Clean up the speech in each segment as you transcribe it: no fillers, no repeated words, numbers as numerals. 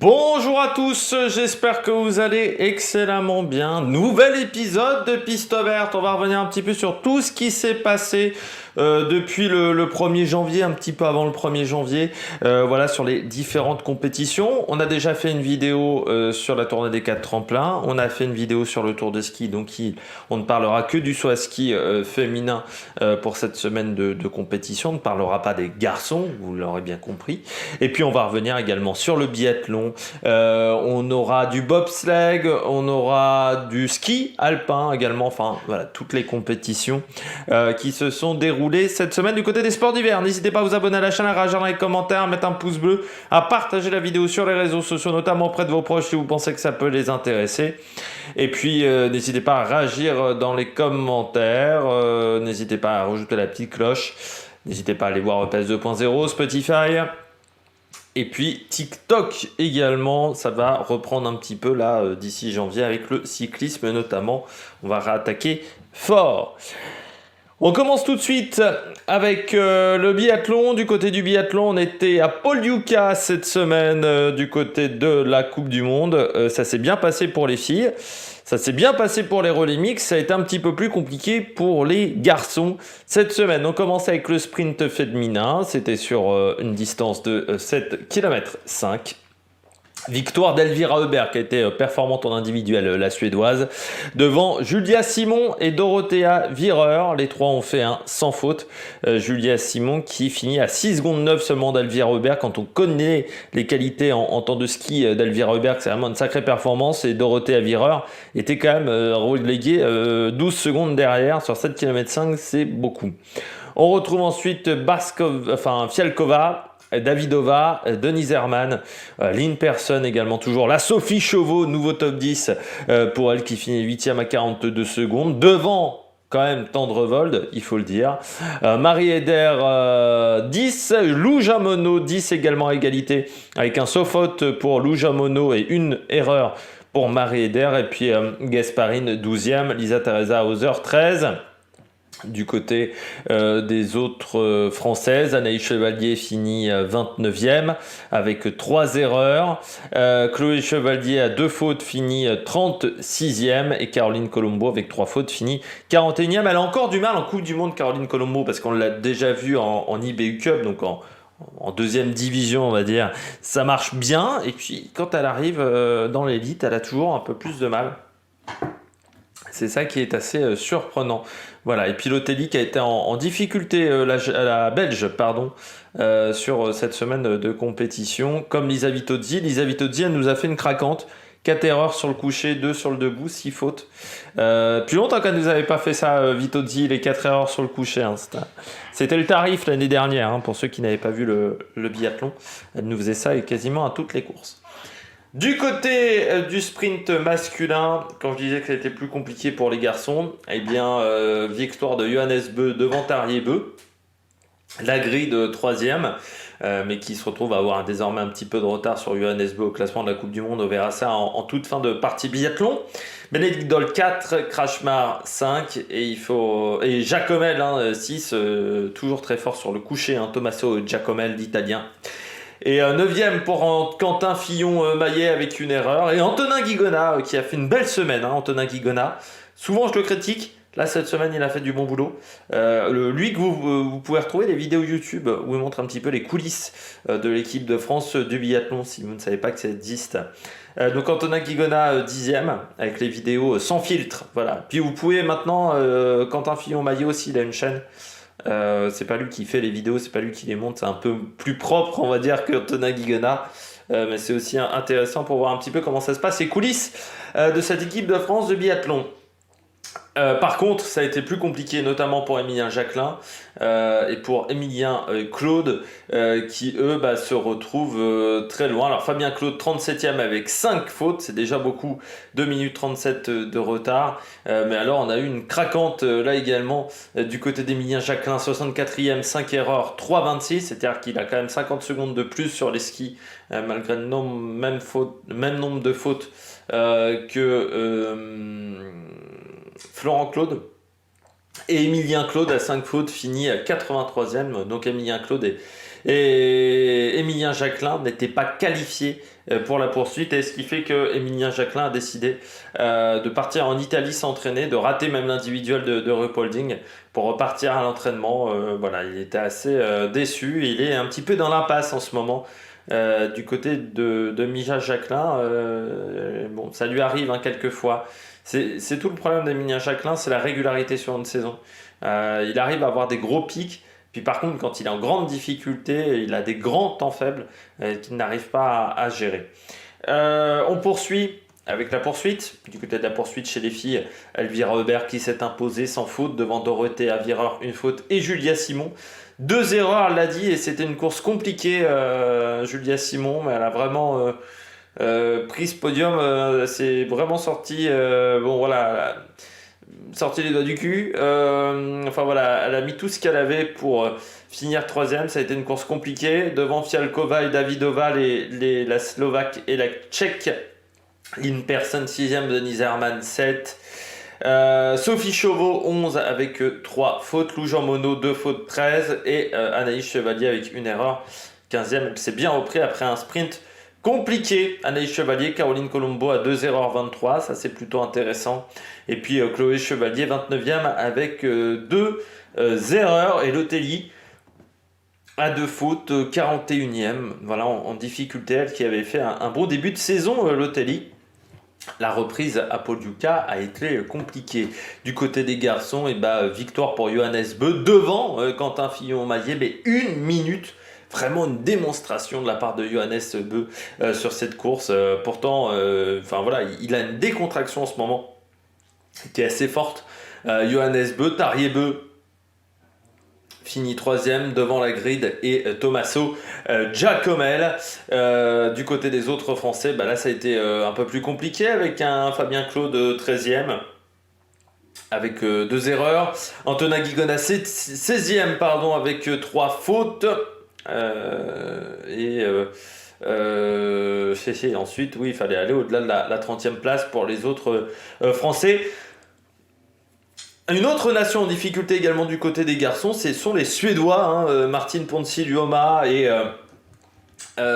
Bonjour à tous, j'espère que vous allez excellemment bien. Nouvel épisode de Piste Verte. On va revenir un petit peu sur tout ce qui s'est passé depuis le 1er janvier, un petit peu avant le 1er janvier. Voilà, sur les différentes compétitions. On a déjà fait une vidéo sur la tournée des 4 tremplins. On a fait une vidéo sur le tour de ski. Donc on ne parlera que du saut à ski féminin pour cette semaine de compétition. On ne parlera pas des garçons, vous l'aurez bien compris. Et puis on va revenir également sur le biathlon. On aura du bobsleigh, on aura du ski alpin également, enfin voilà, toutes les compétitions qui se sont déroulées cette semaine du côté des sports d'hiver. N'hésitez pas à vous abonner à la chaîne, à réagir dans les commentaires, à mettre un pouce bleu, à partager la vidéo sur les réseaux sociaux, notamment auprès de vos proches si vous pensez que ça peut les intéresser. Et puis n'hésitez pas à réagir dans les commentaires, n'hésitez pas à rajouter la petite cloche, n'hésitez pas à aller voir EPS 2.0, Spotify. Et puis TikTok également, ça va reprendre un petit peu là d'ici janvier avec le cyclisme notamment. On va réattaquer fort. On commence tout de suite avec le biathlon. Du côté du biathlon, on était à Pokljuka cette semaine du côté de la Coupe du Monde. Ça s'est bien passé pour les filles. Ça s'est bien passé pour les relais mix, ça a été un petit peu plus compliqué pour les garçons cette semaine. On commence avec le sprint féminin, c'était sur une distance de 7 km 5. Victoire d'Elvira Heuberg qui a été performante en individuel, la suédoise, devant Julia Simon et Dorothea Wierer. Les trois ont fait un sans faute. Julia Simon qui finit à 6 secondes 9 seulement d'Elvira Heuberg. Quand on connaît les qualités en temps de ski d'Elvira Heuberg, c'est vraiment une sacrée performance. Et Dorothea Wierer était quand même reléguée 12 secondes derrière sur 7 km 5, c'est beaucoup. On retrouve ensuite Fialkova, Davidova, Denise Herrmann, Lynn Persson également toujours, la Sophie Chauveau, nouveau top 10 pour elle qui finit 8e à 42 secondes, devant quand même Tendrevold, il faut le dire. Marie-Eder 10, Lou Jamono 10 également à égalité, avec un sauf faute pour Lou Jamono et une erreur pour Marie-Eder, et puis Gasparine 12e, Lisa Teresa Hauser 13. Du côté des autres françaises, Anaïs Chevalier finit 29e avec 3 erreurs. Chloé Chevalier à 2 fautes finit 36e et Caroline Colombo avec 3 fautes finit 41e. Elle a encore du mal en Coupe du Monde, Caroline Colombo, parce qu'on l'a déjà vu en IBU Cup, donc en deuxième division on va dire. Ça marche bien et puis quand elle arrive dans l'élite, elle a toujours un peu plus de mal. C'est ça qui est assez surprenant. Voilà. Et puis Lotelli qui a été en difficulté, la Belge, sur cette semaine de compétition, comme Lisa Vitozzi. Lisa Vitozzi, elle nous a fait une craquante. 4 erreurs sur le coucher, 2 sur le debout, 6 fautes. Plus longtemps qu'elle ne nous avait pas fait ça, Vitozzi, les 4 erreurs sur le coucher. Hein. C'était le tarif l'année dernière, hein, pour ceux qui n'avaient pas vu le biathlon. Elle nous faisait ça quasiment à toutes les courses. Du côté du sprint masculin, quand je disais que c'était plus compliqué pour les garçons, eh bien, victoire de Johannes Beu devant Tarjei Beu, la grille de 3e, mais qui se retrouve à avoir désormais un petit peu de retard sur Johannes Beu au classement de la Coupe du Monde. On verra ça en toute fin de partie biathlon. Bénédicte Doll 4, Krachmar 5 et Jacomel 6, toujours très fort sur le coucher, Tommaso Jacomel d'Italien. Et 9e pour Quentin Fillon-Maillet avec une erreur. Et Antonin Guigona qui a fait une belle semaine. Antonin Guigona. Souvent je le critique. Là cette semaine il a fait du bon boulot. Lui que vous pouvez retrouver des vidéos YouTube où il montre un petit peu les coulisses de l'équipe de France du biathlon si vous ne savez pas que ça existe. Donc Antonin Guigona 10e avec les vidéos sans filtre. Voilà. Puis vous pouvez maintenant, Quentin Fillon-Maillet aussi il a une chaîne. C'est pas lui qui fait les vidéos, c'est pas lui qui les monte, c'est un peu plus propre on va dire que Antonin Guigona, mais c'est aussi intéressant pour voir un petit peu comment ça se passe, les coulisses de cette équipe de France de biathlon. Par contre, ça a été plus compliqué, notamment pour Emilien Jacquelin et pour Emilien Claude, qui eux se retrouvent très loin. Alors Fabien Claude 37e avec 5 fautes, c'est déjà beaucoup, 2 minutes 37 de retard. Mais alors on a eu une craquante là également du côté d'Emilien Jacquelin, 64e, 5 erreurs, 3,26, c'est-à-dire qu'il a quand même 50 secondes de plus sur les skis, malgré le même nombre de fautes que Florent Claude. Et Emilien Claude à 5 fautes finit à 83e. Donc Emilien Claude Et Émilien Jacquelin n'était pas qualifié pour la poursuite, et ce qui fait que Émilien Jacquelin a décidé de partir en Italie s'entraîner, de rater même l'individuel de Ruhpolding pour repartir à l'entraînement. Voilà, il était assez déçu, il est un petit peu dans l'impasse en ce moment. Du côté de Mija Jacquelin, bon, ça lui arrive quelquefois. C'est tout le problème d'Emilien Jacquelin, c'est la régularité sur une saison. Il arrive à avoir des gros pics, puis par contre, quand il est en grande difficulté, il a des grands temps faibles qu'il n'arrive pas à gérer. On poursuit avec la poursuite. Du côté de la poursuite chez les filles, Elvira Aubert qui s'est imposée sans faute devant Dorothée Avireur, une faute, et Julia Simon. 2 erreurs, elle l'a dit, et c'était une course compliquée, Julia Simon, mais elle a vraiment pris ce podium, c'est vraiment sorti, bon voilà, sorti les doigts du cul. Enfin voilà, elle a mis tout ce qu'elle avait pour finir troisième. Ça a été une course compliquée, devant Fialkova et Davidova, la Slovaque et la Tchèque. Lynn Persson 6ème, Denise Herrmann 7. Sophie Chauveau 11 avec 3 fautes, Lou Jean Monod 2 fautes 13, et Anaïs Chevalier avec une erreur 15ème. Elle s'est bien repris après un sprint compliqué. Anaïs Chevalier, Caroline Colombo à 2 erreurs 23, ça c'est plutôt intéressant. Et puis Chloé Chevalier 29ème avec 2 erreurs, et Lotelli à 2 fautes 41ème. Voilà, en difficulté, elle qui avait fait un bon début de saison, Lotelli. La reprise à Poduca a été compliquée. Du côté des garçons, victoire pour Johannes Beu devant Quentin Fillon-Maillet, mais 1 minute. Vraiment une démonstration de la part de Johannes Beu sur cette course. Pourtant, voilà, il a une décontraction en ce moment qui est assez forte. Johannes Beu, Tarier Beu finit 3ème devant la grille, et Tommaso Giacomel. Du côté des autres Français, là ça a été un peu plus compliqué avec un Fabien Claude 13ème avec 2 erreurs. Antonin Guigona 16ème avec 3 fautes. Ensuite, oui, il fallait aller au-delà de la 30e place pour les autres Français. Une autre nation en difficulté également du côté des garçons, ce sont les Suédois, Martin Ponsiluoma et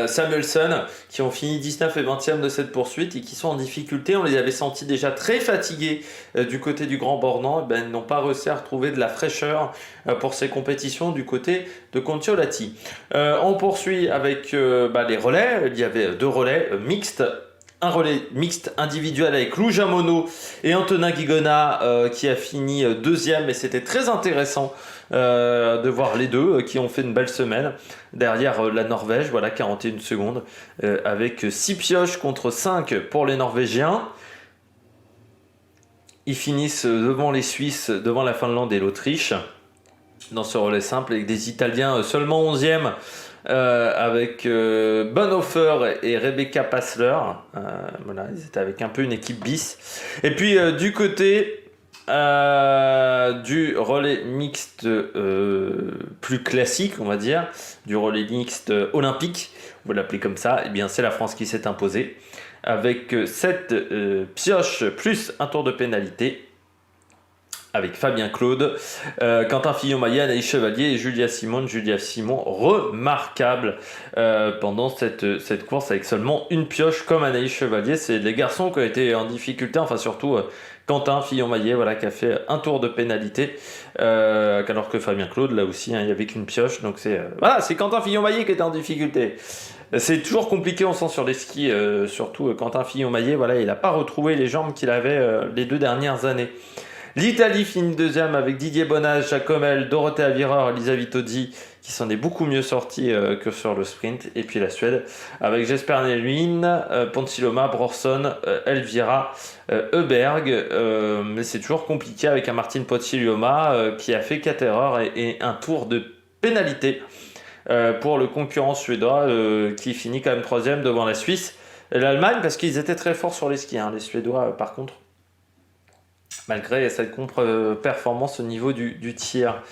Samuelsson, qui ont fini 19 et 20e de cette poursuite et qui sont en difficulté. On les avait sentis déjà très fatigués du côté du Grand Bornand. Ils n'ont pas réussi à retrouver de la fraîcheur pour ces compétitions du côté de Kontiolahti. On poursuit avec les relais. Il y avait 2 relais mixtes. Un relais mixte individuel avec Lou Jean Monod et Antonin Guigona qui a fini 2ème, et c'était très intéressant de voir les deux qui ont fait une belle semaine. Derrière la Norvège, 41 secondes avec 6 pioches contre 5 pour les Norvégiens. Ils finissent devant les Suisses, devant la Finlande et l'Autriche dans ce relais simple, avec des Italiens seulement 11e. Avec Bonhoeffer et Rebecca Passler. Ils étaient avec un peu une équipe bis. Et puis du côté du relais mixte plus classique, on va dire, du relais mixte olympique, on va l'appeler comme ça, c'est la France qui s'est imposée avec 7 pioches plus un tour de pénalité, avec Fabien Claude, Quentin Fillon-Maillet, Anaïs Chevalier et Julia Simon, remarquable pendant cette course, avec seulement une pioche comme Anaïs Chevalier. C'est les garçons qui ont été en difficulté, surtout Quentin Fillon-Maillet, qui a fait un tour de pénalité, alors que Fabien Claude, là aussi, il n'y avait qu'une pioche. Donc c'est Quentin Fillon-Maillet qui était en difficulté. C'est toujours compliqué, on sent sur les skis, surtout Quentin Fillon-Maillet, il n'a pas retrouvé les jambes qu'il avait les 2 dernières années. L'Italie finit 2ème avec Didier Bonnage, Jacomel, Dorothée Avireur, Lisa Vitozzi, qui s'en est beaucoup mieux sortis que sur le sprint. Et puis la Suède avec Jesper Nelvin, Ponsiluoma, Brorson, Elvira Öberg. Mais c'est toujours compliqué avec un Martin Ponsiluoma qui a fait 4 erreurs et un tour de pénalité pour le concurrent suédois qui finit quand même 3ème devant la Suisse et l'Allemagne, parce qu'ils étaient très forts sur les skis, les Suédois par contre, malgré cette contre-performance au niveau du tir.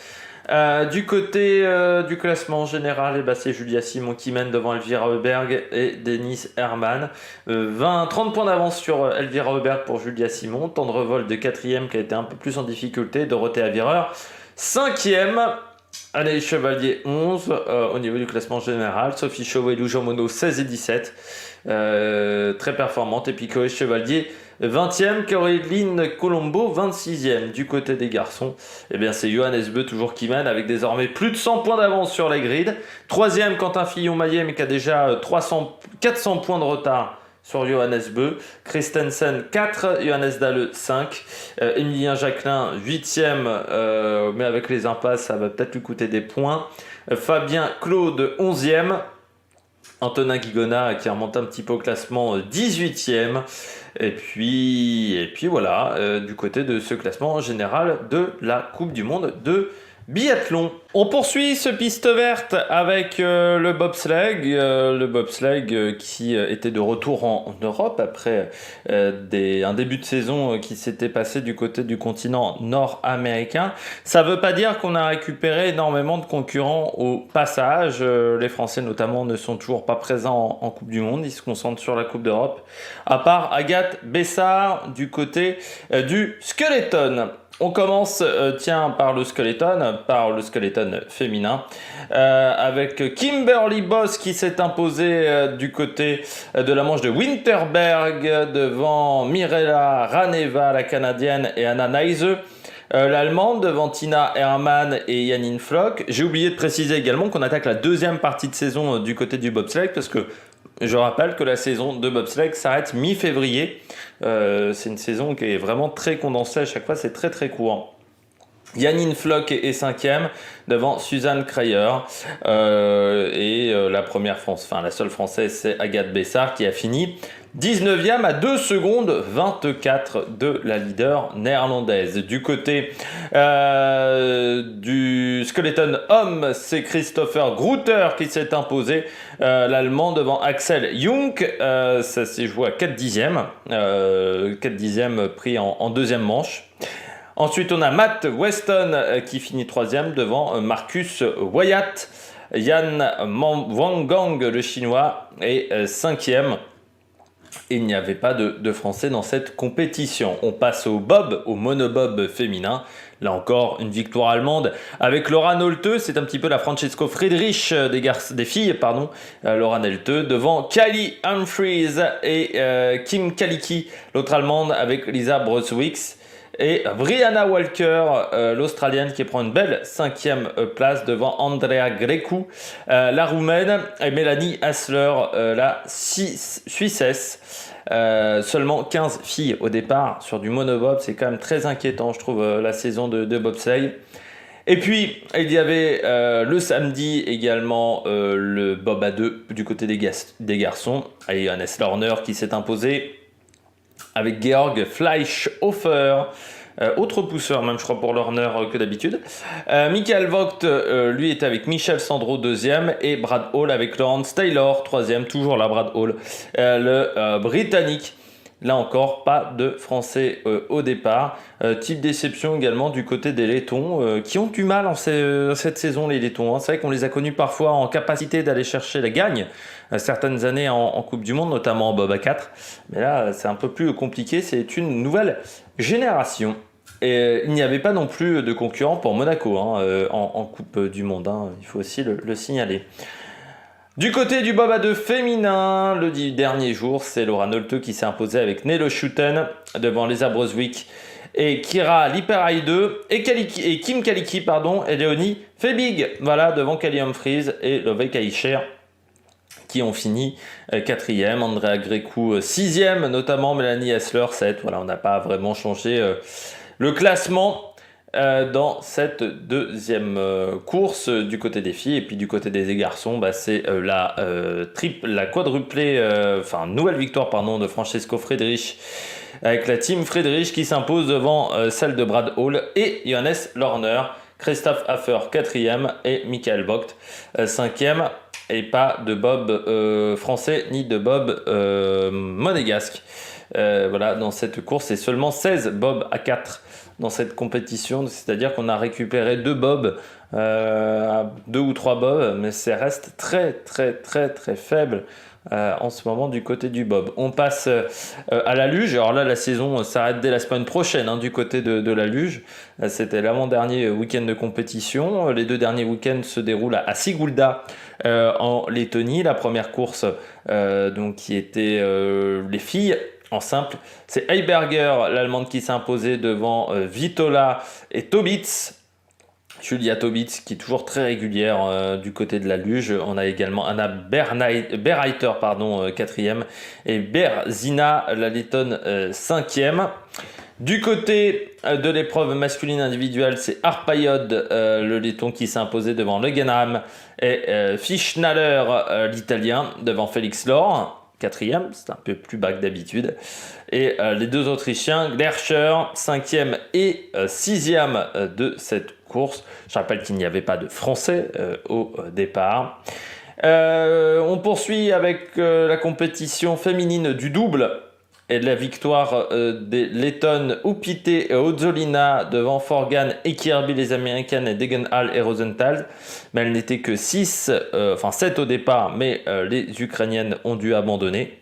Du côté du classement général, c'est Julia Simon qui mène devant Elvira Öberg et Denise Herrmann. 30 points d'avance sur Elvira Öberg pour Julia Simon. Tendrevol de 4ème qui a été un peu plus en difficulté. Dorothée Avireur 5ème Anaïs Chevalier 11 au niveau du classement général. Sophie Chauvet, Lou Jean Monod 16 et 17. Très performante. Et puis Chloé Chevalier 20e. Caroline Colombo 26e. Du côté des garçons, eh bien, c'est Johannes Beu toujours qui mène avec désormais plus de 100 points d'avance sur les grids. 3e Quentin Fillon-Maillet, mais qui a déjà 400 points de retard sur Johannes Beu. Christensen 4, Johannes Dalle 5, Emilien Jacquelin 8e, mais avec les impasses ça va peut-être lui coûter des points. Fabien Claude 11e, Antonin Guigona qui remonte un petit peu au classement 18e. Et puis voilà, du côté de ce classement général de la Coupe du Monde de biathlon. On poursuit ce piste verte avec le bobsleigh qui était de retour en Europe après un début de saison qui s'était passé du côté du continent nord-américain. Ça veut pas dire qu'on a récupéré énormément de concurrents au passage. Les Français notamment ne sont toujours pas présents en Coupe du Monde, ils se concentrent sur la Coupe d'Europe, à part Agathe Bessard du côté du skeleton. On commence par le skeleton féminin, avec Kimberly Boss qui s'est imposée du côté de la manche de Winterberg devant Mirella Raneva, la Canadienne, et Anna Neise. L'Allemande devant Tina Hermann et Janine Flock. J'ai oublié de préciser également qu'on attaque la deuxième partie de saison du côté du bobsleigh, parce que je rappelle que la saison de bobsleigh s'arrête mi-février. C'est une saison qui est vraiment très condensée à chaque fois, c'est très très court. Janine Flock est 5e devant Suzanne Kreyer. La seule française, c'est Agathe Bessard qui a fini 19e à 2 secondes 24 de la leader néerlandaise. Du côté du skeleton homme, c'est Christopher Gruter qui s'est imposé, l'allemand devant Axel Jung. Ça s'est joué à 4 dixièmes. 4 dixièmes pris en deuxième manche. Ensuite, on a Matt Weston qui finit 3e devant Marcus Wyatt. Yan Wangang, le chinois, est 5e. Il n'y avait pas de Français dans cette compétition. On passe au monobob féminin. Là encore, une victoire allemande avec Laura Nolte. C'est un petit peu la Francesco Friedrich des filles. Laura Nolte devant Kylie Humphries et Kim Kalicki, l'autre allemande, avec Lisa Broswicks. Et Brianna Walker, l'Australienne, qui prend une belle 5e place devant Andrea Grecu, la Roumaine, et Mélanie Hassler, la Suissesse. Seulement 15 filles au départ sur du monobob, c'est quand même très inquiétant, je trouve, la saison de bobsleigh. Et puis, il y avait le samedi également le bob à 2 du côté des garçons, et Johannes Lorner qui s'est imposé avec Georg Fleischhofer, autre pousseur même je crois pour Lorner que d'habitude. Michael Vogt, lui était avec Michel Sandro 2e, et Brad Hall avec Lawrence Taylor 3e, toujours là Brad Hall, le Britannique. Là encore, pas de Français au départ. Type déception également du côté des Lettons, qui ont du mal en cette saison, les Lettons. C'est vrai qu'on les a connus parfois en capacité d'aller chercher la gagne, certaines années en Coupe du Monde, notamment en Bob à 4. Mais là, c'est un peu plus compliqué, c'est une nouvelle génération. Et il n'y avait pas non plus de concurrent pour Monaco en Coupe du Monde, il faut aussi le signaler. Du côté du bob à 2 féminin, le dernier jour, c'est Laura Nolte qui s'est imposée avec Nele Schouten devant Lisa Broswick et Kira Liperaide et Kim Kalicki, et Léonie Febig, devant Kelly Humphries et Lovek Aischer qui ont fini 4e, Andrea Grecu 6e, notamment Mélanie Hassler 7. On n'a pas vraiment changé le classement dans cette deuxième course du côté des filles. Et puis du côté des garçons, c'est la quadruplée, nouvelle victoire de Francesco Friedrich avec la team Friedrich qui s'impose devant celle de Brad Hall et Johannes Lorner. Christophe Haffer 4e et Michael Vogt 5e, et pas de bob français ni de bob monégasque. Dans cette course, c'est seulement 16 bobs à 4 dans cette compétition, c'est-à-dire qu'on a récupéré 2 bobs, 2 ou 3 bobs, mais ça reste très très très très faible en ce moment du côté du bob. On passe à la luge. Alors là, la saison s'arrête dès la semaine prochaine du côté de la luge. C'était l'avant-dernier week-end de compétition. Les 2 derniers week-ends se déroulent à Sigulda en Lettonie. La première course donc, qui était les filles en simple. C'est Heiberger, l'Allemande, qui s'est imposée devant Vitola et Tobitz. Julia Tobitz qui est toujours très régulière du côté de la luge. On a également Anna Berreiter, quatrième, et Berzina, la lettonne, cinquième. Du côté de l'épreuve masculine individuelle, c'est Arpayod, le letton, qui s'est imposé devant Legenham, et Fischnaller, l'italien, devant Félix Lor. Quatrième, c'est un peu plus bas que d'habitude. Et les 2 Autrichiens, Glerscher, 5e et 6e de cette course. Je rappelle qu'il n'y avait pas de Français au départ. On poursuit avec la compétition féminine du double et de la victoire des Lettonnes Upite et Ozzolina devant Forgan et Kirby, les Américaines, et Degenhall et Rosenthal. Mais elles n'étaient que 7 au départ, mais les Ukrainiennes ont dû abandonner.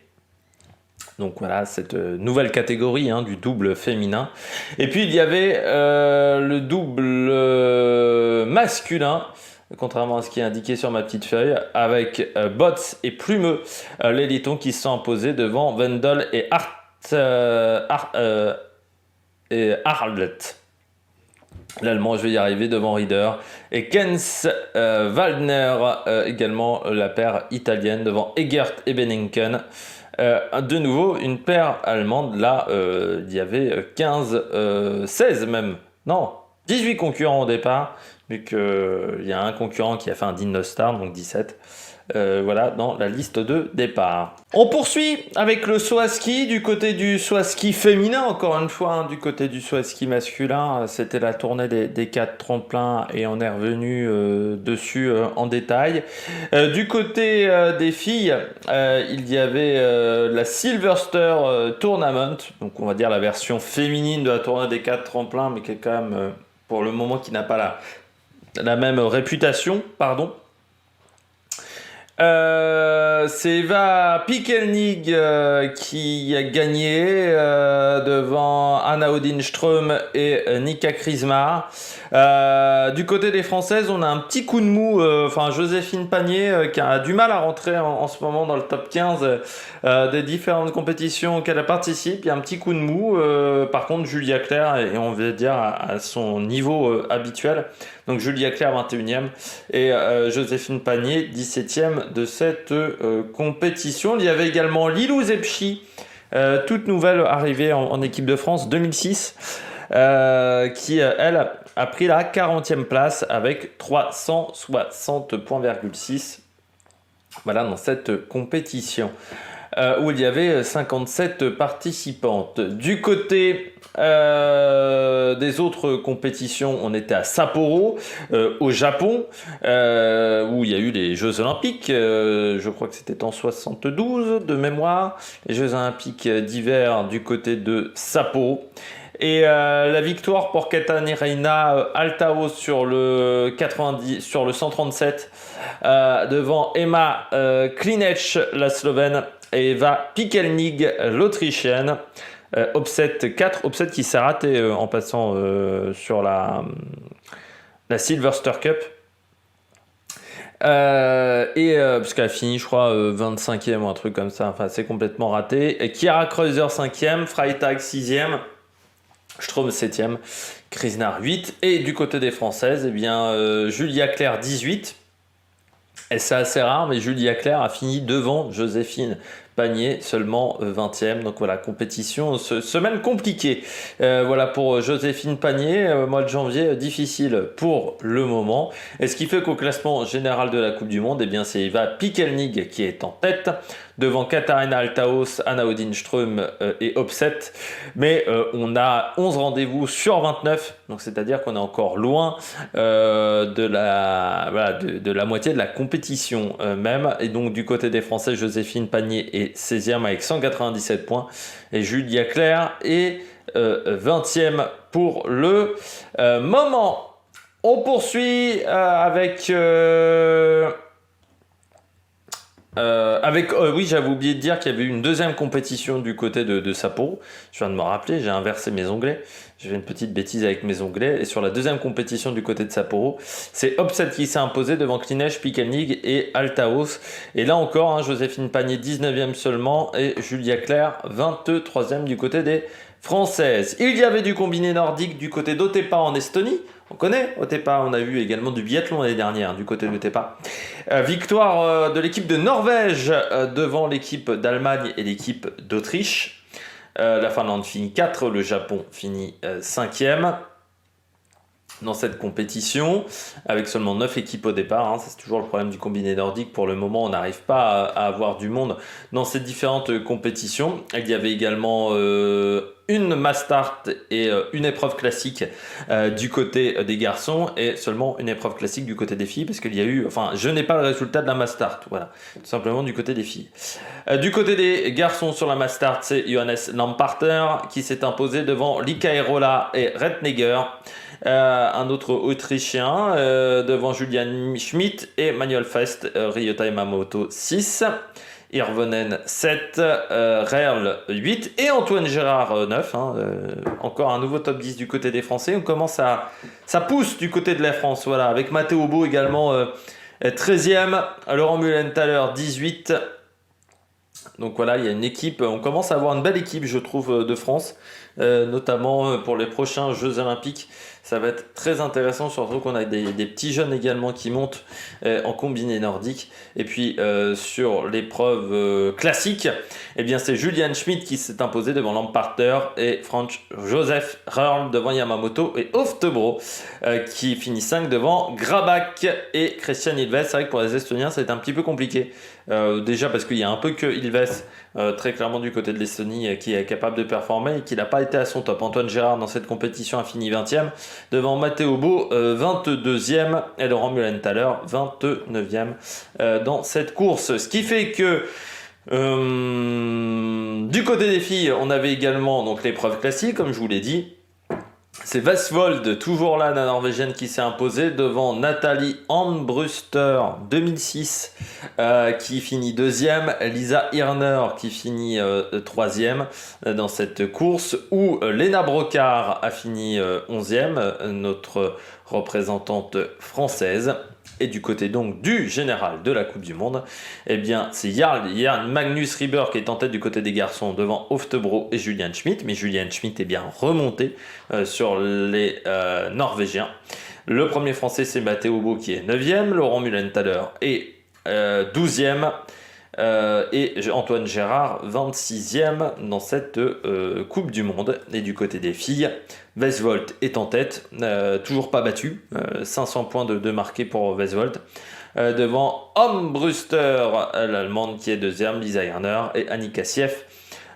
Donc voilà, cette nouvelle catégorie du double féminin. Et puis il y avait le double masculin, contrairement à ce qui est indiqué sur ma petite feuille, avec Botts et Plumeux, les Lettons, qui se sont imposés devant Wendel et Arlet. L'Allemand, je vais y arriver, devant Rieder. Et Kens Waldner, également la paire italienne, devant Egert et Benninken. De nouveau, une paire allemande. Là, il y avait 16 même. Non, 18 concurrents au départ, vu qu'il y a un concurrent qui a fait un Digne Star, donc 17. Voilà, dans la liste de départ. On poursuit avec le saut à ski, du côté du saut à ski féminin, encore une fois, du côté du saut à ski masculin. C'était la tournée des 4 tremplins et on est revenu dessus en détail. Du côté des filles, il y avait la Silverster Tournament, donc on va dire la version féminine de la tournée des 4 tremplins, mais qui est quand même, pour le moment, qui n'a pas la même réputation, pardon. C'est Eva Pickelnig qui a gagné devant Anna Odinström et Nika Krismar. Du côté des Françaises, on a un petit coup de mou, Joséphine Panier qui a du mal à rentrer en ce moment dans le top 15 des différentes compétitions auxquelles elle participe. Il y a un petit coup de mou. Par contre, Julia Claire, et on va dire à son niveau habituel. Donc Julia Claire 21e et Joséphine Panier 17e de cette compétition. Il y avait également Lilou Zepchi, toute nouvelle arrivée en équipe de France 2006, qui elle a pris la 40e place avec 360 points,6. Voilà, dans cette compétition. Où il y avait 57 participantes. Du côté des autres compétitions, on était à Sapporo, au Japon, où il y a eu les Jeux Olympiques. Je crois que c'était en 72 de mémoire, les Jeux Olympiques d'hiver du côté de Sapporo. Et la victoire pour Katarina Althaus sur le 137 devant Emma Klinec, la Slovène, et Eva Pickelnig, l'Autrichienne. Upset 4, upset qui s'est raté en passant sur la Silverster Cup. Parce qu'elle a fini, je crois, 25e ou un truc comme ça. Enfin, c'est complètement raté. Et Chiara Kreuzer 5e, Freitag 6e. Strom 7e, Krisnar 8. Et du côté des Françaises, Julia Claire 18. Et c'est assez rare, mais Julia Claire a fini devant Joséphine Panier, seulement 20e. Donc voilà, compétition, semaine compliquée. Voilà pour Joséphine Panier, mois de janvier difficile pour le moment. Et ce qui fait qu'au classement général de la Coupe du Monde, c'est Eva Pickelnig qui est en tête, devant Katarina Althaus, Anna Odinström et Upset. Mais on a 11 rendez-vous sur 29, donc c'est-à-dire qu'on est encore loin de la moitié de la compétition même. Et donc du côté des Français, Joséphine Panier est 16e avec 197 points. Et Julia Claire est 20e pour le moment. On poursuit avec Oui, j'avais oublié de dire qu'il y avait eu une deuxième compétition du côté de Sapporo. Je viens de me rappeler, j'ai inversé mes onglets. J'ai fait une petite bêtise avec mes onglets. Et sur la deuxième compétition du côté de Sapporo, c'est Opset qui s'est imposé devant Klinesh, Pikelnig et Altaos. Et là encore, hein, Joséphine Pagné, 19e seulement, et Julia Claire, 23e du côté des Françaises. Il y avait du combiné nordique du côté d'Otepää en Estonie. On connaît Otepää, on a vu également du biathlon l'année dernière du côté d'Otepää. Victoire de l'équipe de Norvège devant l'équipe d'Allemagne et l'équipe d'Autriche. La Finlande finit 4, le Japon finit 5e dans cette compétition, avec seulement 9 équipes au départ. Hein. C'est toujours le problème du combiné nordique. Pour le moment, on n'arrive pas à avoir du monde dans ces différentes compétitions. Il y avait également une mass start et une épreuve classique du côté des garçons et seulement une épreuve classique du côté des filles, parce qu'il y a eu, enfin, je n'ai pas le résultat de la mass start, voilà, tout simplement du côté des filles. Du côté des garçons sur la mass start, c'est Johannes Lamparter qui s'est imposé devant Lika Erola et Rettneger. Un autre Autrichien devant Julian Schmidt et Manuel Fest, Ryota Yamamoto 6, Irvonen 7, Rerl 8 et Antoine Gérard 9. Encore un nouveau top 10 du côté des Français. On commence ça pousse du côté de la France, voilà, avec Matteo Beau également 13e, Laurent Mullenthaler 18. Donc voilà, il y a une équipe, on commence à avoir une belle équipe, je trouve, de France, notamment pour les prochains Jeux Olympiques. Ça va être très intéressant, surtout qu'on a des petits jeunes également qui montent en combiné nordique. Et puis sur l'épreuve classique, eh bien c'est Julian Schmidt qui s'est imposé devant Lamparter et Franz Josef Röhrl devant Yamamoto et Oftebro qui finit 5 devant Grabak et Christian Ilves. C'est vrai que pour les Estoniens, ça va être un petit peu compliqué. Déjà parce qu'il y a un peu que Ilves très clairement du côté de l'Estonie qui est capable de performer et qui n'a pas été à son top. Antoine Gérard dans cette compétition a fini 20e devant Matteo Beau 22e et Laurent Mullenthaler 29e dans cette course. Ce qui fait que du côté des filles, on avait également donc l'épreuve classique, comme je vous l'ai dit. C'est Vestfold, toujours là, la Norvégienne, qui s'est imposée devant Nathalie Armbruster 2006, qui finit 2e, Lisa Hirner qui finit 3e dans cette course, où Lena Brocard a fini 11e, notre représentante française. Et du côté donc du général de la Coupe du Monde, eh bien c'est Jarl Magnus Rieber qui est en tête du côté des garçons devant Oftebro et Julian Schmidt, mais Julian Schmidt est bien remonté sur les Norvégiens. Le premier français c'est Matteo Beau qui est 9e, Laurent Mullenthaler est 12e. Et Antoine Gérard 26e dans cette Coupe du Monde. Et du côté des filles, Vestfold est en tête, toujours pas battu, 500 points de marqués pour Vestfold, devant Armbruster, l'allemande qui est 2e, Lisa Hirner et Annie Kassieff.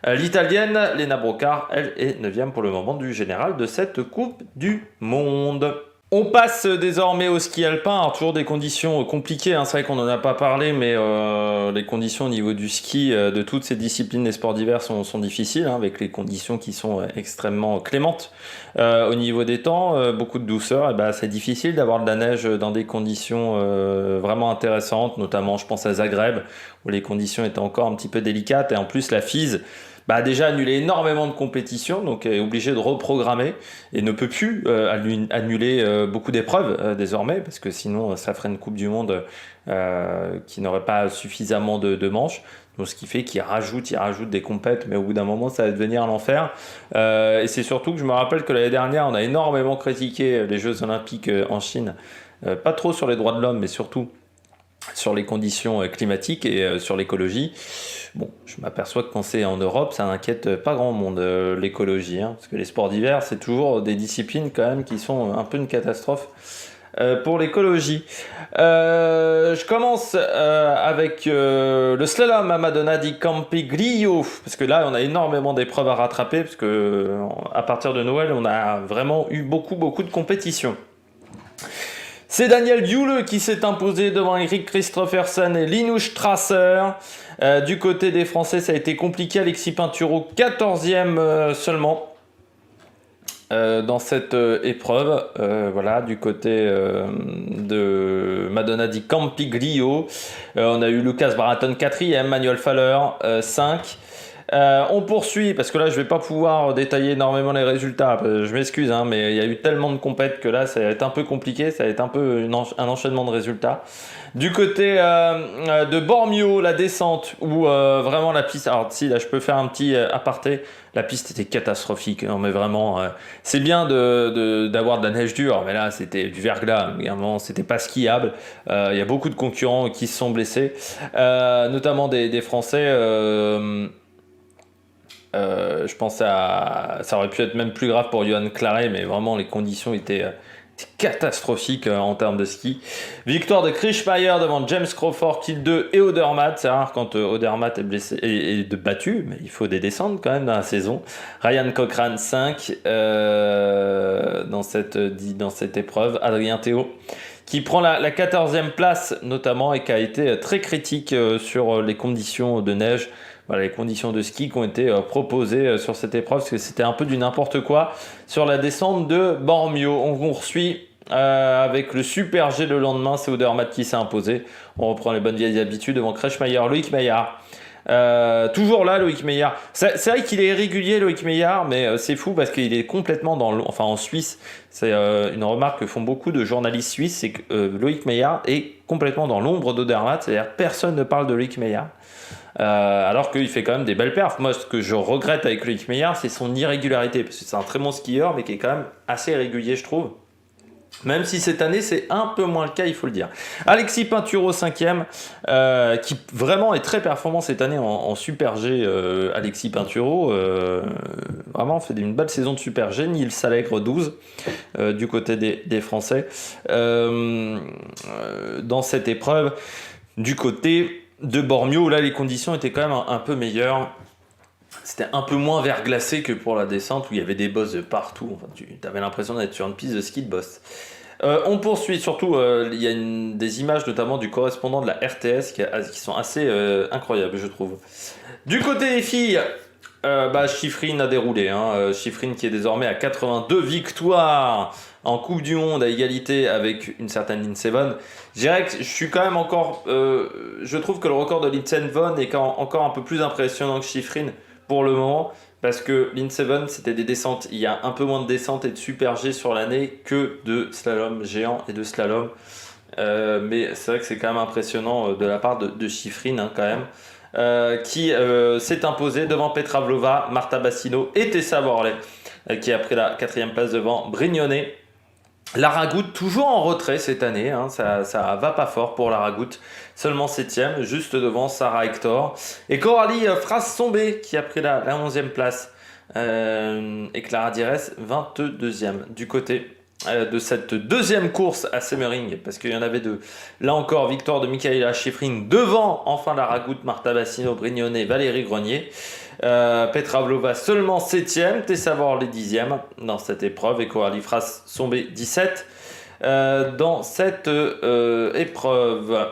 L'italienne Lena Brocard, elle est 9e pour le moment du général de cette Coupe du Monde. On passe désormais au ski alpin. Alors, toujours des conditions compliquées, hein. C'est vrai qu'on n'en a pas parlé, mais les conditions au niveau du ski de toutes ces disciplines des sports d'hiver sont difficiles, hein, avec les conditions qui sont extrêmement clémentes. Au niveau des temps, beaucoup de douceur, et ben, c'est difficile d'avoir de la neige dans des conditions vraiment intéressantes, notamment je pense à Zagreb, où les conditions étaient encore un petit peu délicates, et en plus la FIS a déjà annulé énormément de compétitions, donc est obligé de reprogrammer et ne peut plus annuler beaucoup d'épreuves désormais, parce que sinon ça ferait une Coupe du Monde qui n'aurait pas suffisamment de manches. Donc, ce qui fait qu'il rajoute des compètes, mais au bout d'un moment ça va devenir l'enfer. Et c'est surtout que je me rappelle que l'année dernière on a énormément critiqué les Jeux Olympiques en Chine, pas trop sur les droits de l'homme, mais surtout sur les conditions climatiques et sur l'écologie. Bon, je m'aperçois que quand c'est en Europe, ça n'inquiète pas grand monde, l'écologie, hein, parce que les sports d'hiver, c'est toujours des disciplines quand même qui sont un peu une catastrophe pour l'écologie. Je commence avec le slalom à Madonna di Campiglio, parce que là, on a énormément d'épreuves à rattraper, parce que à partir de Noël, on a vraiment eu beaucoup de compétitions. C'est Daniel Djule qui s'est imposé devant Eric Christophersen et Linus Strasser. Du côté des Français, ça a été compliqué. Alexis Pinturo, 14e seulement. dans cette épreuve, voilà, du côté de Madonna di Campiglio. On a eu Lucas Baraton 4e, Manuel Faller 5. On poursuit, parce que là je vais pas pouvoir détailler énormément les résultats, je m'excuse, hein, mais il y a eu tellement de compètes que là ça va être un peu compliqué, ça va être un peu un enchaînement de résultats. Du côté de Bormio, la descente, où vraiment la piste, alors si là je peux faire un petit aparté, la piste était catastrophique, non mais vraiment, c'est bien d'avoir de la neige dure, mais là c'était du verglas, vraiment c'était pas skiable, il y a beaucoup de concurrents qui se sont blessés, notamment des Français. Je pense ça aurait pu être même plus grave pour Johan Claret, mais vraiment les conditions étaient catastrophique en termes de ski. Victoire de Krischmeier devant James Crawford, Kill 2 et Odermatt. C'est rare quand Odermatt est blessé et de battu, mais il faut des descentes quand même dans la saison. Ryan Cochrane 5 dans cette épreuve. Adrien Théo qui prend la 14e place notamment et qui a été très critique sur les conditions de neige. Voilà, les conditions de ski qui ont été proposées sur cette épreuve, parce que c'était un peu du n'importe quoi sur la descente de Bormio. On poursuit avec le Super G le lendemain, c'est Odermatt qui s'est imposé. On reprend les bonnes vieilles habitudes devant Kretschmeier, Loïc Meillard. Toujours là, Loïc Meillard. C'est vrai qu'il est irrégulier, Loïc Meillard, mais c'est fou parce qu'il est complètement enfin en Suisse. C'est une remarque que font beaucoup de journalistes suisses, c'est que Loïc Meillard est complètement dans l'ombre d'Odermatt, c'est-à-dire personne ne parle de Loïc Meillard. Alors qu'il fait quand même des belles perfs. Moi, ce que je regrette avec Loïc Meillard, c'est son irrégularité, parce que c'est un très bon skieur, mais qui est quand même assez irrégulier, je trouve. Même si cette année, c'est un peu moins le cas, il faut le dire. Alexis Pinturo, 5e, qui vraiment est très performant cette année en Super G. Alexis Pinturo, vraiment fait une belle saison de Super G. Nils Allègre, 12, du côté des Français. Dans cette épreuve, du côté de Bormio, là les conditions étaient quand même un peu meilleures. C'était un peu moins verglacé que pour la descente où il y avait des bosses de partout. Enfin, tu avais l'impression d'être sur une piste de ski de boss. On poursuit, surtout il y a des images notamment du correspondant de la RTS qui sont assez incroyables, je trouve. Du côté des filles, Shiffrin a déroulé. Shiffrin qui est désormais à 82 victoires en Coupe du Monde à égalité avec une certaine Lindsey Vonn. Je dirais que je suis quand même encore... je trouve que le record de Lindsey Vonn est encore un peu plus impressionnant que Shiffrin pour le moment, parce que Lindsey Vonn, c'était des descentes. Il y a un peu moins de descentes et de Super G sur l'année que de slalom géant et de slalom. Mais c'est vrai que c'est quand même impressionnant de la part de Shiffrin, quand même. Qui s'est imposé devant Petra Vlhova, Marta Bassino et Tessa Worley, qui a pris la 4e place devant Brignone. Lara Gut toujours en retrait cette année, ça va pas fort pour Lara Gut, seulement 7e, juste devant Sarah Hector. Et Coralie Frasse-Sombé qui a pris la 11e place, et Clara Dires 22e du côté de cette deuxième course à Semmering, parce qu'il y en avait deux. Là encore, victoire de Michaela Shiffrin devant enfin Lara Gut, Marta Bassino, Brignone et Valérie Grenier. Petra Vlhova seulement 7e, Tessa Worley 10e dans cette épreuve et Coralie Frasse-Sombé 17 dans cette épreuve.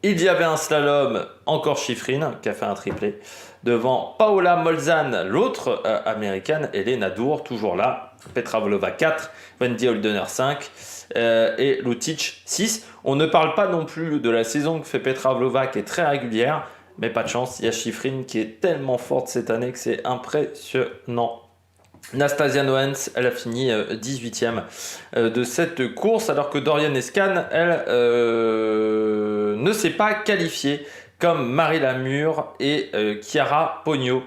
Il y avait un slalom, encore Shiffrin qui a fait un triplé devant Paola Molzan, l'autre américaine, et Lena Dour toujours là, Petra Vlhova 4, Wendy Holdener 5 et Lutic 6. On ne parle pas non plus de la saison que fait Petra Vlhova qui est très régulière, mais pas de chance, il y a Shiffrin qui est tellement forte cette année que c'est impressionnant. Nastasia Noens, elle a fini 18e de cette course, alors que Dorian Escan, elle ne s'est pas qualifiée comme Marie Lamure et Chiara Pogno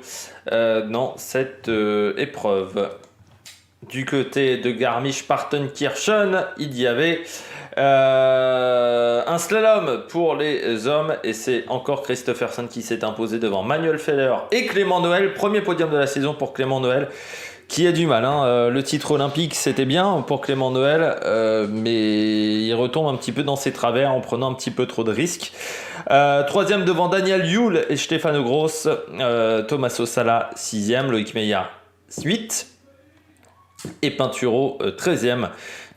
dans cette épreuve. Du côté de Garmisch-Partenkirchen, il y avait un slalom pour les hommes et c'est encore Christopherson qui s'est imposé devant Manuel Feller et Clément Noël. Premier podium de la saison pour Clément Noël qui a du mal. Le titre olympique c'était bien pour Clément Noël, mais il retombe un petit peu dans ses travers en prenant un petit peu trop de risques. Troisième devant Daniel Yule et Stefano Gross. Tommaso Sala 6e, Loïc Meillard 8 et Pinturo 13e.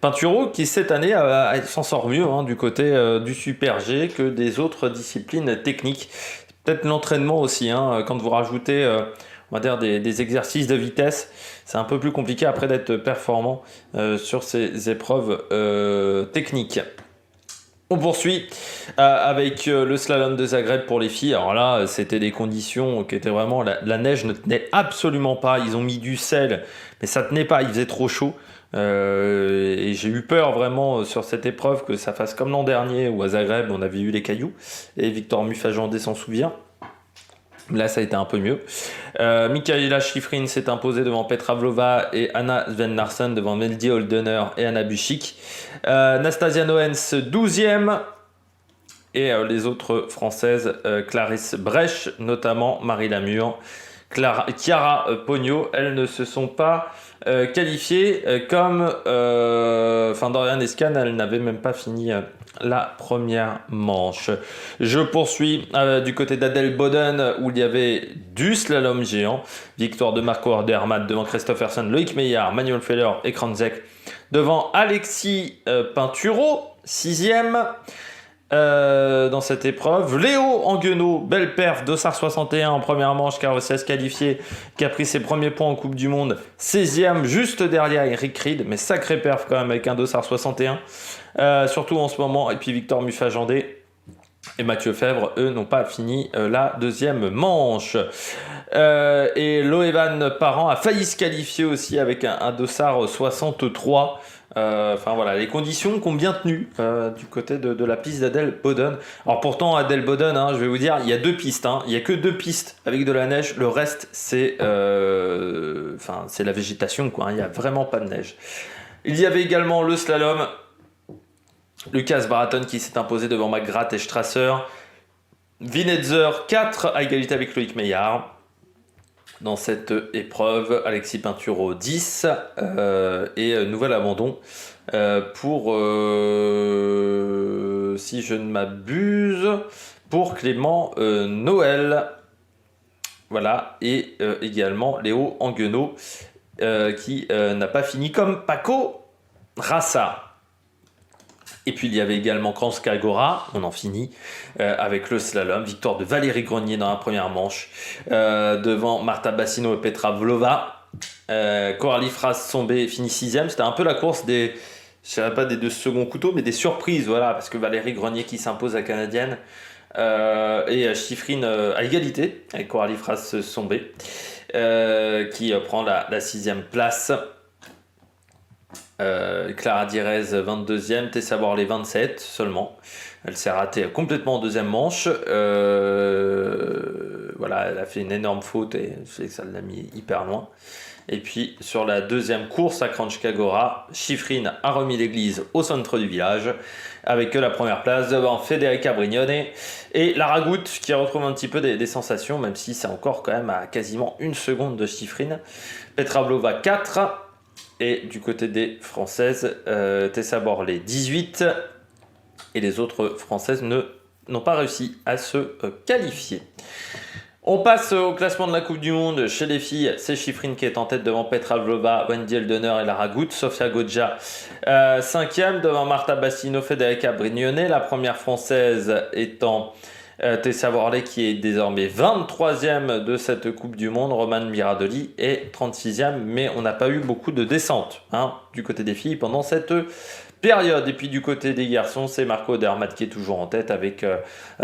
Pinturo qui cette année s'en sort mieux du côté du Super G que des autres disciplines techniques. Peut-être l'entraînement aussi, quand vous rajoutez on va dire des exercices de vitesse. C'est un peu plus compliqué après d'être performant sur ces épreuves techniques. On poursuit avec le slalom de Zagreb pour les filles. Alors là, c'était des conditions qui étaient vraiment... La neige ne tenait absolument pas. Ils ont mis du sel, mais ça tenait pas. Il faisait trop chaud. Et j'ai eu peur vraiment sur cette épreuve que ça fasse comme l'an dernier où à Zagreb, on avait eu les cailloux. Et Victor Mufajandé s'en souvient. Là, ça a été un peu mieux. Mikaela Shiffrin s'est imposée devant Petra Vlhova et Anna Sven Larsson devant Melody Holdener et Anna Buchik. Nastasia Noens, 12e. Et les autres françaises, Clarisse Brech, notamment Marie Lamure, Chiara Pogno, elles ne se sont pas qualifiées comme Dorian Escan, elle n'avait même pas fini la première manche. Je poursuis du côté d'Adèle Boden où il y avait du slalom géant. Victoire de Marco Odermatt devant Christopherson, Loïc Meillard, Manuel Feller et Kranzek devant Alexis Pinturo, 6e. Dans cette épreuve, Léo Anguenot, belle perf, Dossard 61 en première manche, Carrossès qualifié, qui a pris ses premiers points en Coupe du Monde, 16e, juste derrière Eric Reed, mais sacré perf quand même avec un Dossard 61, surtout en ce moment. Et puis Victor Mufajandé et Mathieu Fèvre, eux, n'ont pas fini la deuxième manche. Et Loevan Parent a failli se qualifier aussi avec un Dossard 63. Voilà, les conditions qu'ont bien tenu du côté de la piste d'Adèle Boden. Alors pourtant, Adèle Boden, je vais vous dire, il y a 2 pistes. Il n'y a que 2 pistes avec de la neige. Le reste, c'est la végétation, quoi. Il n'y a vraiment pas de neige. Il y avait également le slalom. Lucas Baraton qui s'est imposé devant McGrath et Strasser. Vinetzer, 4 à égalité avec Loïc Meillard. Dans cette épreuve, Alexis Pinturo 10 et nouvel abandon pour, si je ne m'abuse, pour Clément Noël. Voilà, et également Léo Anguenot qui n'a pas fini comme Paco Rassa. Et puis il y avait également Kranjska-Gora, on en finit avec le slalom. Victoire de Valérie Grenier dans la première manche devant Marta Bassino et Petra Vlhova. Coralie Fras-Sombé finit 6e. C'était un peu la course des, je dirais pas des 2 seconds couteaux, mais des surprises, voilà, parce que Valérie Grenier qui s'impose à Canadienne et Shiffrin à égalité avec Coralie Fras-Sombé qui prend la 6e place. Clara Direz 22e, Tessa Worley 27 seulement. Elle s'est ratée complètement en deuxième manche. Voilà, elle a fait une énorme faute et ça l'a mis hyper loin. Et puis sur la deuxième course à Kranjska-Gora, Shiffrin a remis l'église au centre du village avec la première place devant Federica Brignone et Lara Goutte qui retrouve un petit peu des sensations, même si c'est encore quand même à quasiment 1 seconde de Shiffrin. Petra Vlhova 4. Et du côté des Françaises, Tessa Worley 18. Et les autres Françaises n'ont pas réussi à se qualifier. On passe au classement de la Coupe du Monde. Chez les filles, c'est Shiffrin qui est en tête devant Petra Vlhova, Wendy Holdener et Lara Goutte. Sofia Goggia 5e devant Marta Bassino, Federica Brignone. La première Française étant Tessa Worley qui est désormais 23e de cette Coupe du Monde. Romane Miradoli est 36e, mais on n'a pas eu beaucoup de descentes du côté des filles pendant cette période. Et puis du côté des garçons, c'est Marco Odermatt qui est toujours en tête avec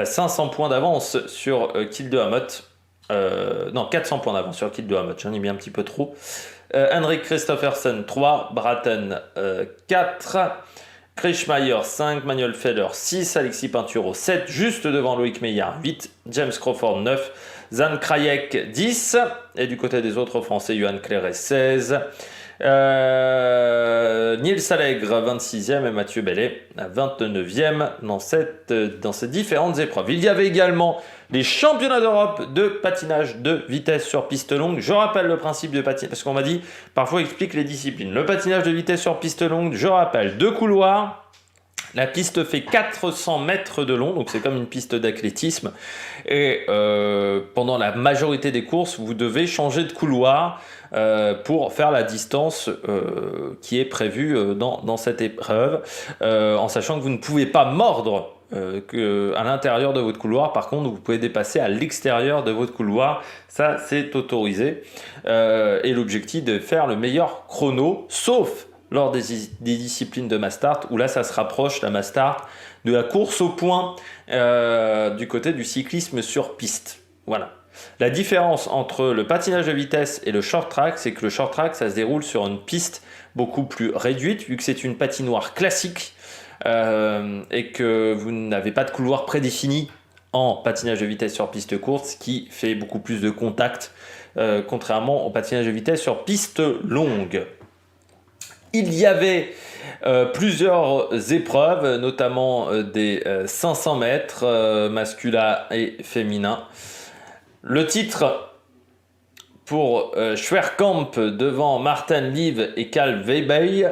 500 points d'avance sur Kiel de Hamotte. 400 points d'avance sur Kiel de Hamotte, j'en ai mis un petit peu trop. Henrik Christophersen 3, Braten 4, Kretschmaier 5, Manuel Feller 6, Alexis Pinturo 7, juste devant Loïc Meillard 8, James Crawford 9, Zan Krajek 10, et du côté des autres Français, Johan Claret 16, Niels Allègre 26e et Mathieu Bellet 29e dans ces différentes épreuves. Il y avait également les championnats d'Europe de patinage de vitesse sur piste longue. Je rappelle le principe de patinage, parce qu'on m'a dit, parfois explique les disciplines. Le patinage de vitesse sur piste longue, je rappelle, 2 couloirs. La piste fait 400 mètres de long, donc c'est comme une piste d'athlétisme. Et pendant la majorité des courses, vous devez changer de couloir pour faire la distance qui est prévue dans cette épreuve, en sachant que vous ne pouvez pas mordre à l'intérieur de votre couloir. Par contre, vous pouvez dépasser à l'extérieur de votre couloir. Ça, c'est autorisé. Et l'objectif de faire le meilleur chrono, sauf lors des disciplines de mass start, où là, ça se rapproche, la mass start, de la course au point du côté du cyclisme sur piste. Voilà. La différence entre le patinage de vitesse et le short track, c'est que le short track, ça se déroule sur une piste beaucoup plus réduite, vu que c'est une patinoire classique et que vous n'avez pas de couloir prédéfini en patinage de vitesse sur piste courte, ce qui fait beaucoup plus de contact, contrairement au patinage de vitesse sur piste longue. Il y avait plusieurs épreuves, notamment des 500 mètres masculins et féminins. Le titre pour Schwerkamp devant Martin Liv et Karl Weiby.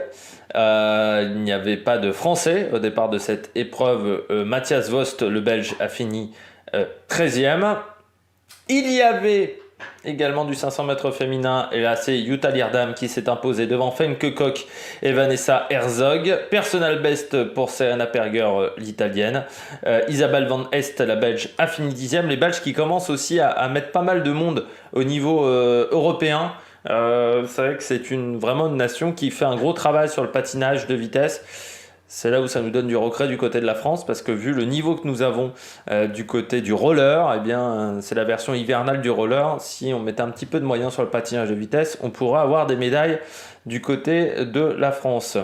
Il n'y avait pas de Français au départ de cette épreuve. Matthias Vost, le Belge, a fini 13e. Il y avait également du 500 mètres féminin, et là c'est Jutta Leerdam qui s'est imposée devant Femke Koch et Vanessa Herzog. Personal best pour Serena Perger, l'italienne. Isabelle Van Est, la belge, a fini 10e. Les Belges qui commencent aussi à mettre pas mal de monde au niveau européen. C'est vrai que c'est vraiment une nation qui fait un gros travail sur le patinage de vitesse. C'est là où ça nous donne du regret du côté de la France, parce que vu le niveau que nous avons du côté du roller, eh bien, c'est la version hivernale du roller. Si on mettait un petit peu de moyens sur le patinage de vitesse, on pourrait avoir des médailles du côté de la France.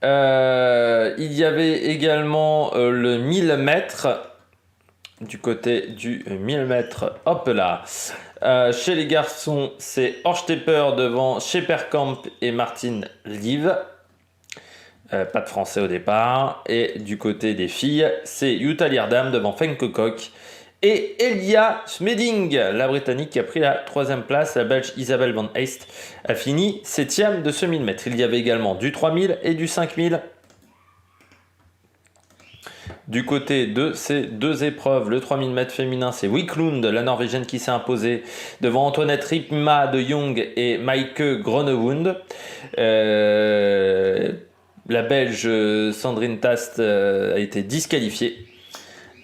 Il y avait également le 1000 mètres. Du côté du 1000 mètres, hop là. Chez les garçons, c'est Horstepper devant Schepperkamp et Martin Liv. Pas de français au départ. Et du côté des filles, c'est Jutta Leerdam devant Femke Koch et Elia Smeding, la britannique qui a pris la 3e place. La belge Isabelle Van Est a fini 7e de ce 1000 mètres. Il y avait également du 3000 et du 5000. Du côté de ces deux épreuves, le 3000 mètres féminin, c'est Wiklund, la Norvégienne, qui s'est imposée devant Antoinette Ripma de Jong et Maike Groenewund. La Belge Sandrine Tast a été disqualifiée.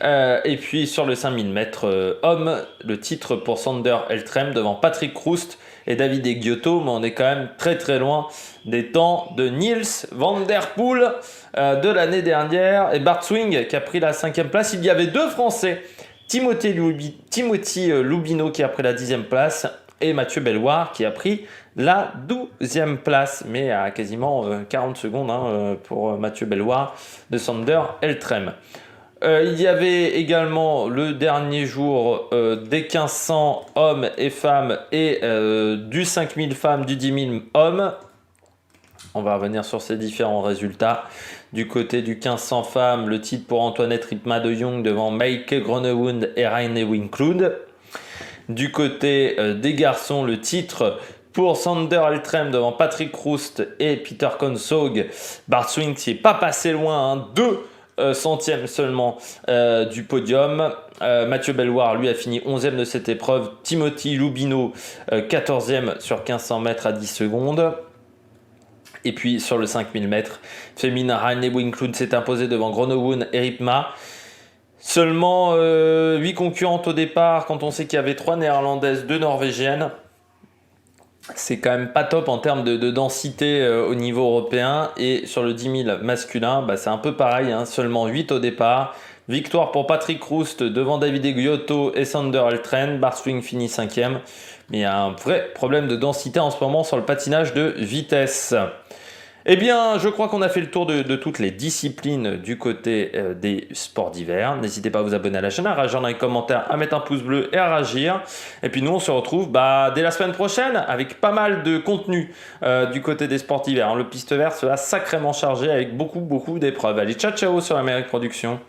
Et puis sur le 5000 mètres homme, le titre pour Sander Eltrem devant Patrick Roest et David Giotto, mais on est quand même très très loin des temps de Niels van der Poel de l'année dernière, et Bart Swing qui a pris la 5e place. Il y avait deux Français, Timothy Lubino qui a pris la 10e place et Mathieu Belloir qui a pris la 12e place, mais à quasiment 40 secondes pour Mathieu Belloir de Sander Eltrem. Il y avait également le dernier jour des 1500 hommes et femmes et du 5000 femmes, du 10 000 hommes. On va revenir sur ces différents résultats. Du côté du 1500 femmes, le titre pour Antoinette Ripma de Jong devant Maike Groenewund et Reine Wiklund. Du côté des garçons, le titre pour Sander Eltrem devant Patrick Roest et Peter Konshaug. Bart Swing qui n'est pas passé loin, 2 centièmes seulement du podium. Mathieu Belloir, lui, a fini 11e de cette épreuve. Timothy Lubino, 14e sur 1500 mètres à 10 secondes. Et puis sur le 5000 mètres féminin, Reine Wiklund s'est imposée devant Groenewund et Ripma. Seulement 8 concurrentes au départ, quand on sait qu'il y avait 3 néerlandaises, 2 norvégiennes. C'est quand même pas top en termes de densité au niveau européen. Et sur le 10 000 masculin, c'est un peu pareil, seulement 8 au départ. Victoire pour Patrick Roest devant David Giotto et Sander Eltrem. Bart Swing finit 5e. Mais il y a un vrai problème de densité en ce moment sur le patinage de vitesse. Eh bien, je crois qu'on a fait le tour de toutes les disciplines du côté des sports d'hiver. N'hésitez pas à vous abonner à la chaîne, à réagir dans les commentaires, à mettre un pouce bleu et à réagir. Et puis nous, on se retrouve dès la semaine prochaine avec pas mal de contenu du côté des sports d'hiver. Le piste vert sera sacrément chargé avec beaucoup d'épreuves. Allez, ciao ciao sur Amérique Production.